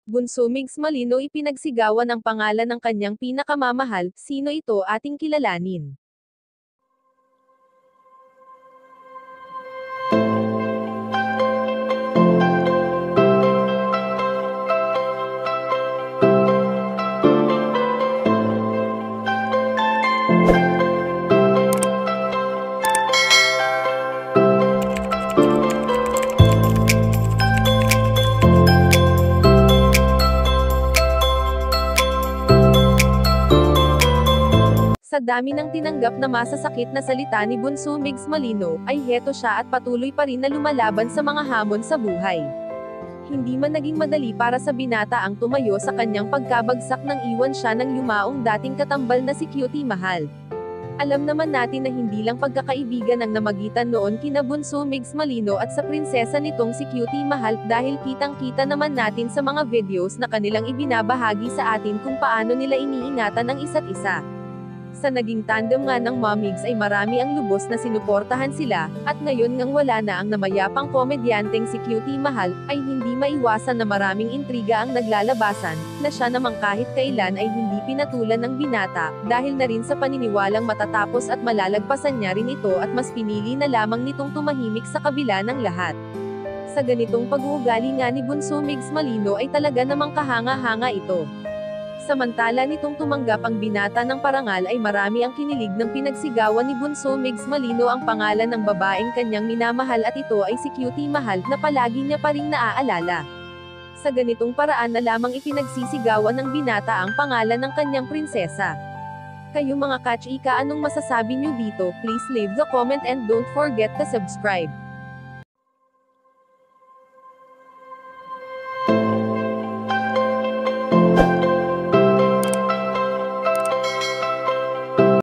Bunso Migs Malino ipinagsigawan ang pangalan ng kanyang pinakamamahal, sino ito ating kilalanin. Sa dami ng tinanggap na masasakit na salita ni Bunso Migs Malino, ay heto siya at patuloy pa rin na lumalaban sa mga hamon sa buhay. Hindi man naging madali para sa binata ang tumayo sa kanyang pagkabagsak nang iwan siya ng yumaong dating katambal na si Cutie Mahal. Alam naman natin na hindi lang pagkakaibigan ang namagitan noon kina Bunso Migs Malino at sa prinsesa nitong si Cutie Mahal dahil kitang-kita naman natin sa mga videos na kanilang ibinabahagi sa atin kung paano nila iniingatan ang isa't isa. Sa naging tandem nga ng Momigs ay marami ang lubos na sinuportahan sila, at ngayon ngang wala na ang namayapang komedyanteng si Cutie Mahal, ay hindi maiwasan na maraming intriga ang naglalabasan, na siya namang kahit kailan ay hindi pinatulan ng binata, dahil na rin sa paniniwalang matatapos at malalagpasan niya rin ito at mas pinili na lamang nitong tumahimik sa kabila ng lahat. Sa ganitong pag-uugali nga ni Bunso Migs Malino ay talaga namang kahanga-hanga ito. Samantala nitong tumanggap ang binata ng parangal ay marami ang kinilig ng pinagsigawan ni Bunso Migs Malino ang pangalan ng babaeng kanyang minamahal at ito ay si Cutie Mahal na palagi niya pa ring naaalala. Sa ganitong paraan na lamang ipinagsisigawan ng binata ang pangalan ng kanyang prinsesa. Kayo mga kachika, anong masasabi niyo dito? Please leave the comment and don't forget to subscribe.